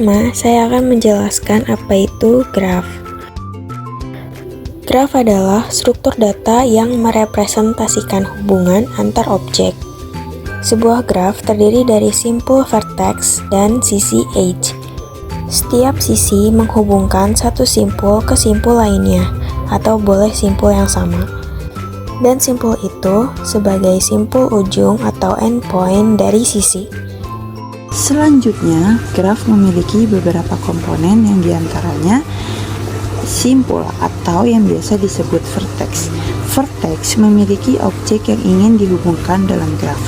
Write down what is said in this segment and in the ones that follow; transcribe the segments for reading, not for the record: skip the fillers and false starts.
Pertama, saya akan menjelaskan apa itu graf. Graf adalah struktur data yang merepresentasikan hubungan antar objek. Sebuah graf terdiri dari simpul vertex dan sisi edge. Setiap sisi menghubungkan satu simpul ke simpul lainnya, atau boleh simpul yang sama. Dan simpul itu sebagai simpul ujung atau endpoint dari sisi. Selanjutnya, graf memiliki beberapa komponen yang diantaranya simpul atau yang biasa disebut vertex. Vertex memiliki objek yang ingin dihubungkan dalam graf.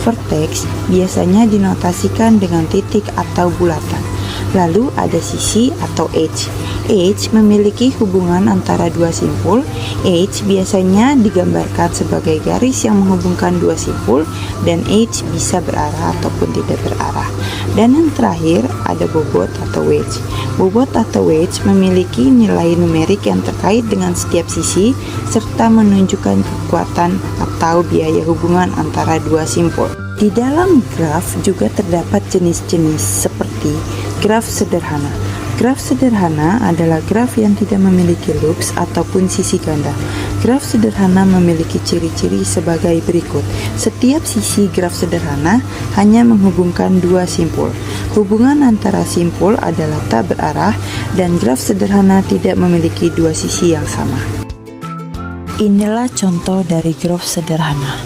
Vertex biasanya dinotasikan dengan titik atau bulatan. Lalu ada sisi atau edge. Edge memiliki hubungan antara dua simpul. Edge biasanya digambarkan sebagai garis yang menghubungkan dua simpul, dan edge bisa berarah ataupun tidak berarah. Dan yang terakhir ada bobot atau wedge. Bobot atau wedge memiliki nilai numerik yang terkait dengan setiap sisi serta menunjukkan kekuatan atau biaya hubungan antara dua simpul. Di dalam graf juga terdapat jenis-jenis seperti graf sederhana. Graf sederhana adalah graf yang tidak memiliki loops ataupun sisi ganda. Graf sederhana memiliki ciri-ciri sebagai berikut. Setiap sisi graf sederhana hanya menghubungkan dua simpul. Hubungan antara simpul adalah tak berarah, dan graf sederhana tidak memiliki dua sisi yang sama. Inilah contoh dari graf sederhana.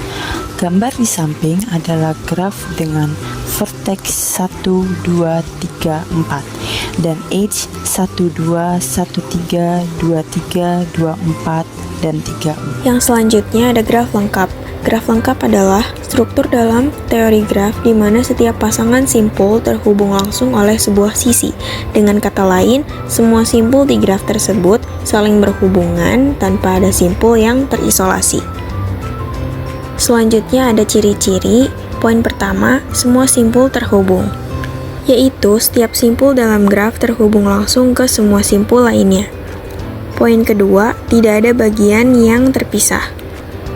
Gambar di samping adalah graf dengan vertex 1, 2, 3, 4 dan edge 1, 2, 1, 3, 2, 3, 2, 4, dan 3. Yang selanjutnya ada graf lengkap. Graf lengkap adalah struktur dalam teori graf di mana setiap pasangan simpul terhubung langsung oleh sebuah sisi. Dengan kata lain, semua simpul di graf tersebut saling berhubungan tanpa ada simpul yang terisolasi. Selanjutnya ada ciri-ciri. Poin pertama, semua simpul terhubung, yaitu setiap simpul dalam graf terhubung langsung ke semua simpul lainnya. Poin kedua, tidak ada bagian yang terpisah.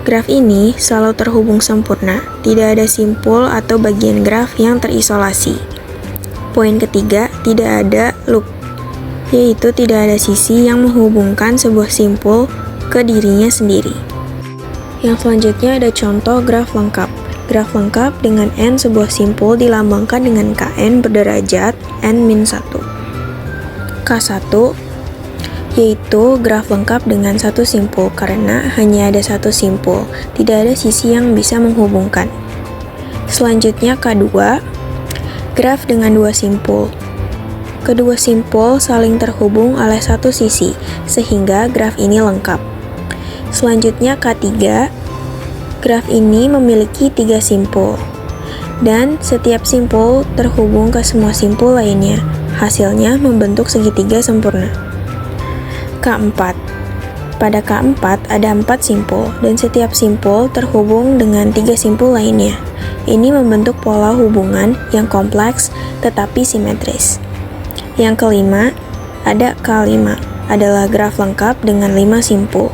Graf ini selalu terhubung sempurna, tidak ada simpul atau bagian graf yang terisolasi. Poin ketiga, tidak ada loop, yaitu tidak ada sisi yang menghubungkan sebuah simpul ke dirinya sendiri. Yang selanjutnya ada contoh graf lengkap. Graf lengkap dengan n sebuah simpul dilambangkan dengan kn berderajat n-1. K1 yaitu graf lengkap dengan satu simpul karena hanya ada satu simpul, tidak ada sisi yang bisa menghubungkan. Selanjutnya K2, graf dengan dua simpul. Kedua simpul saling terhubung oleh satu sisi, sehingga graf ini lengkap. Selanjutnya K3, graf ini memiliki tiga simpul, dan setiap simpul terhubung ke semua simpul lainnya. Hasilnya membentuk segitiga sempurna. K4, pada K4 ada 4 simpul, dan setiap simpul terhubung dengan tiga simpul lainnya. Ini membentuk pola hubungan yang kompleks tetapi simetris. Yang kelima, ada K5, adalah graf lengkap dengan 5 simpul.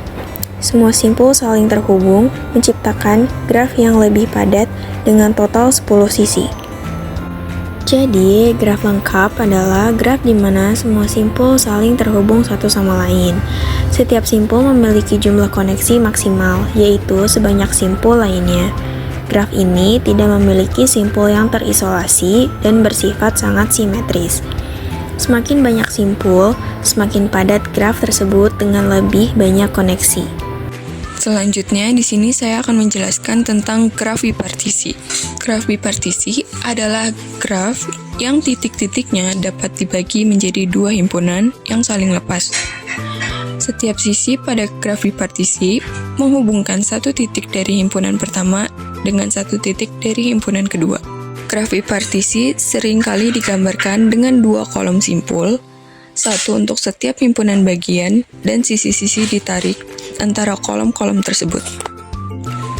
Semua simpul saling terhubung, menciptakan graf yang lebih padat dengan total 10 sisi. Jadi, graf lengkap adalah graf di mana semua simpul saling terhubung satu sama lain. Setiap simpul memiliki jumlah koneksi maksimal, yaitu sebanyak simpul lainnya. Graf ini tidak memiliki simpul yang terisolasi dan bersifat sangat simetris. Semakin banyak simpul, semakin padat graf tersebut dengan lebih banyak koneksi. Selanjutnya, di sini saya akan menjelaskan tentang graf bipartisi. Graf bipartisi adalah graf yang titik-titiknya dapat dibagi menjadi dua himpunan yang saling lepas. Setiap sisi pada graf bipartisi menghubungkan satu titik dari himpunan pertama dengan satu titik dari himpunan kedua. Graf bipartisi seringkali digambarkan dengan dua kolom simpul, satu untuk setiap himpunan bagian, dan sisi-sisi ditarik antara kolom-kolom tersebut.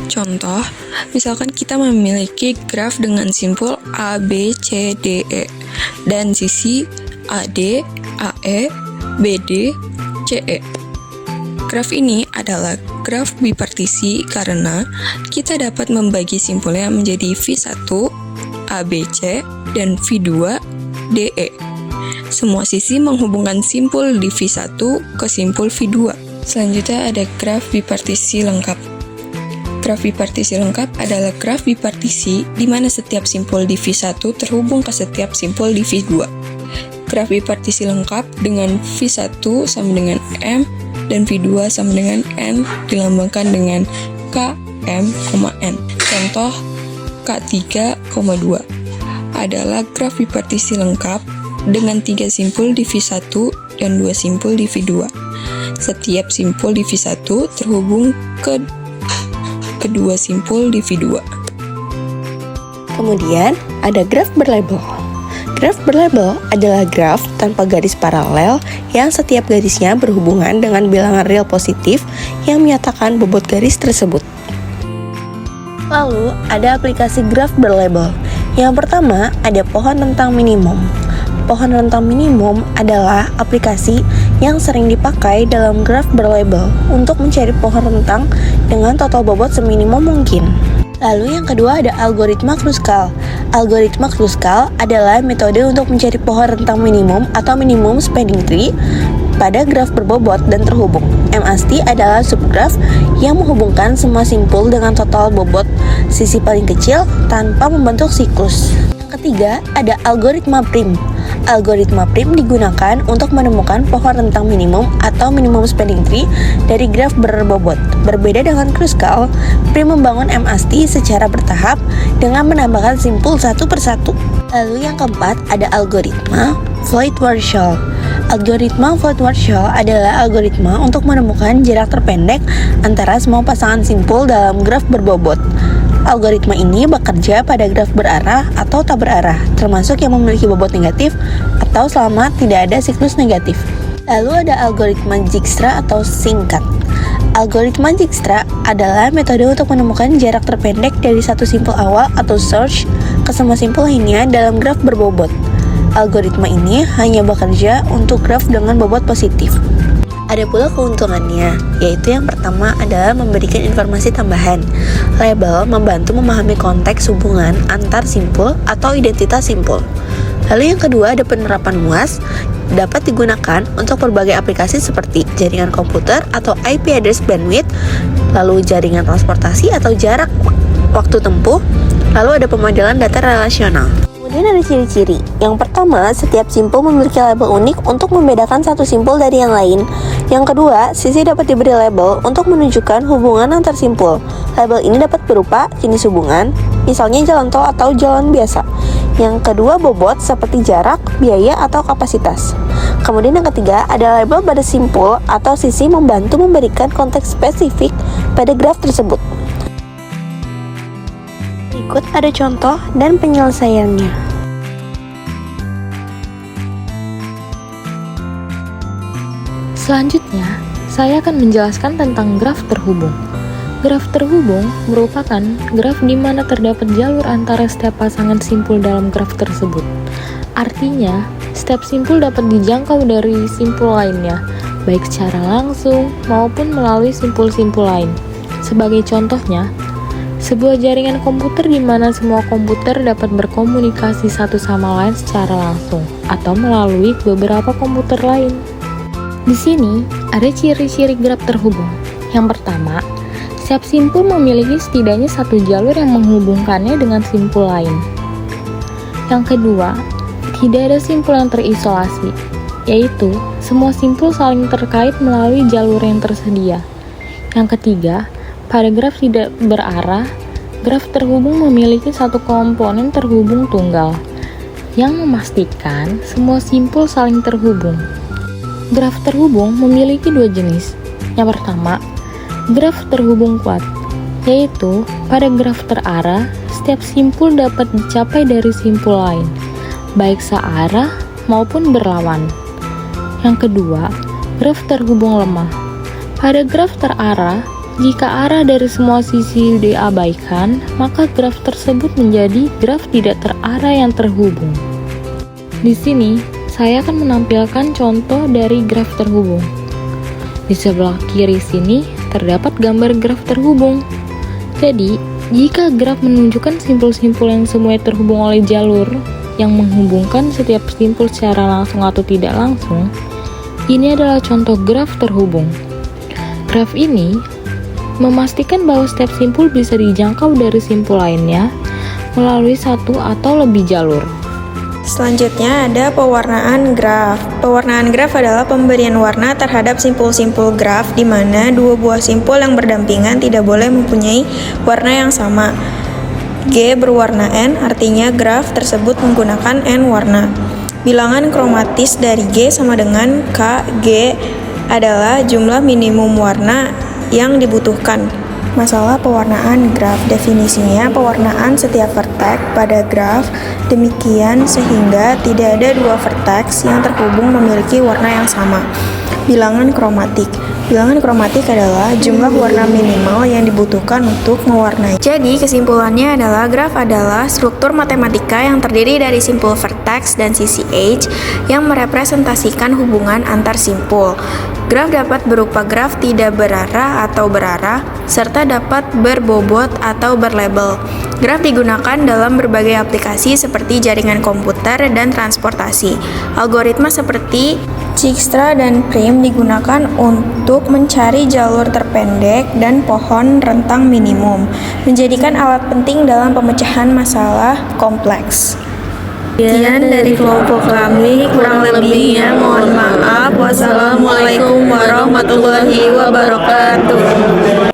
Contoh, misalkan kita memiliki graf dengan simpul A, B, C, D, E, dan sisi AD, AE, BD, CE. Graf ini adalah graf bipartisi karena kita dapat membagi simpulnya menjadi V1, ABC, dan V2, DE. Semua sisi menghubungkan simpul di V1 ke simpul V2. Selanjutnya ada graf bipartisi lengkap. Graf bipartisi lengkap adalah graf bipartisi di mana setiap simpul di V1 terhubung ke setiap simpul di V2. Graf bipartisi lengkap dengan V1 sama dengan M dan V2 sama dengan N dilambangkan dengan K, M, N. Contoh K3,2 adalah graf bipartisi lengkap dengan 3 simpul di V1 dan 2 simpul di V2. Setiap simpul di V1 terhubung ke kedua simpul di V2. Kemudian ada graf berlabel. Graf berlabel adalah graf tanpa garis paralel yang setiap garisnya berhubungan dengan bilangan real positif yang menyatakan bobot garis tersebut. Lalu ada aplikasi graf berlabel. Yang pertama ada pohon rentang minimum. Pohon rentang minimum adalah aplikasi yang sering dipakai dalam graf berlabel untuk mencari pohon rentang dengan total bobot seminimum mungkin. Lalu yang kedua ada algoritma Kruskal. Algoritma Kruskal adalah metode untuk mencari pohon rentang minimum atau minimum spanning tree pada graf berbobot dan terhubung. MAST adalah subgraf yang menghubungkan semua simpul dengan total bobot sisi paling kecil tanpa membentuk siklus. Yang ketiga ada algoritma prim. Algoritma prim digunakan untuk menemukan pohon rentang minimum atau minimum spanning tree dari graf berbobot. Berbeda dengan Kruskal, prim membangun MAST secara bertahap dengan menambahkan simpul satu persatu. Lalu yang keempat ada algoritma Floyd-Warshall. Algoritma Floyd-Warshall adalah algoritma untuk menemukan jarak terpendek antara semua pasangan simpul dalam graf berbobot. Algoritma ini bekerja pada graf berarah atau tak berarah, termasuk yang memiliki bobot negatif atau selama tidak ada siklus negatif. Lalu ada algoritma Dijkstra atau singkat. Algoritma Dijkstra adalah metode untuk menemukan jarak terpendek dari satu simpul awal atau source ke semua simpul lainnya dalam graf berbobot. Algoritma ini hanya bekerja untuk graf dengan bobot positif. Ada pula keuntungannya, yaitu yang pertama adalah memberikan informasi tambahan. Label membantu memahami konteks hubungan antar simpul atau identitas simpul. Lalu yang kedua ada penerapan luas, dapat digunakan untuk berbagai aplikasi seperti jaringan komputer atau IP address bandwidth, lalu jaringan transportasi atau jarak waktu tempuh, lalu ada pemodelan data relasional. Kemudian ada ciri-ciri. Yang pertama, setiap simpul memiliki label unik untuk membedakan satu simpul dari yang lain. Yang kedua, sisi dapat diberi label untuk menunjukkan hubungan antar simpul. Label ini dapat berupa jenis hubungan, misalnya jalan tol atau jalan biasa. Yang kedua, bobot seperti jarak, biaya, atau kapasitas. Kemudian yang ketiga, ada label pada simpul atau sisi membantu memberikan konteks spesifik pada graf tersebut. Berikut ada contoh dan penyelesaiannya. Selanjutnya, saya akan menjelaskan tentang graf terhubung. Graf terhubung merupakan graf di mana terdapat jalur antara setiap pasangan simpul dalam graf tersebut. Artinya, setiap simpul dapat dijangkau dari simpul lainnya, baik secara langsung maupun melalui simpul-simpul lain. Sebagai contohnya, sebuah jaringan komputer di mana semua komputer dapat berkomunikasi satu sama lain secara langsung atau melalui beberapa komputer lain. Di sini ada ciri-ciri graf terhubung. Yang pertama, setiap simpul memiliki setidaknya satu jalur yang menghubungkannya dengan simpul lain. Yang kedua, tidak ada simpul yang terisolasi, yaitu semua simpul saling terkait melalui jalur yang tersedia. Yang ketiga, pada graf tidak berarah, graf terhubung memiliki satu komponen terhubung tunggal, yang memastikan semua simpul saling terhubung. Graf terhubung memiliki dua jenis. Yang pertama, graf terhubung kuat, yaitu pada graf terarah, setiap simpul dapat dicapai dari simpul lain, baik searah maupun berlawan. Yang kedua, graf terhubung lemah. Pada graf terarah, jika arah dari semua sisi diabaikan, maka graf tersebut menjadi graf tidak terarah yang terhubung. Di sini, saya akan menampilkan contoh dari graf terhubung. Di sebelah kiri sini terdapat gambar graf terhubung. Jadi, jika graf menunjukkan simpul-simpul yang semuanya terhubung oleh jalur, yang menghubungkan setiap simpul secara langsung atau tidak langsung, ini adalah contoh graf terhubung. Graf ini memastikan bahwa setiap simpul bisa dijangkau dari simpul lainnya melalui satu atau lebih jalur. Selanjutnya ada pewarnaan graf. Pewarnaan graf adalah pemberian warna terhadap simpul-simpul graf di mana dua buah simpul yang berdampingan tidak boleh mempunyai warna yang sama. G berwarna N, artinya graf tersebut menggunakan N warna. Bilangan kromatis dari G sama dengan K. G adalah jumlah minimum warna yang dibutuhkan. Masalah pewarnaan graf. Definisinya, pewarnaan setiap vertex pada graf demikian sehingga tidak ada dua vertex yang terhubung memiliki warna yang sama. Bilangan kromatik. Bilangan kromatik adalah jumlah warna minimal yang dibutuhkan untuk mewarnai. Jadi, kesimpulannya adalah graf adalah struktur matematika yang terdiri dari simpul vertex dan sisi edge yang merepresentasikan hubungan antar simpul. Graf dapat berupa graf tidak berarah atau berarah, serta dapat berbobot atau berlabel. Graf digunakan dalam berbagai aplikasi seperti jaringan komputer dan transportasi. Algoritma seperti Dijkstra dan Prim digunakan untuk mencari jalur terpendek dan pohon rentang minimum, menjadikan alat penting dalam pemecahan masalah kompleks. Sekian dari kelompok kami, kurang lebihnya mohon maaf. Wassalamualaikum warahmatullahi wabarakatuh.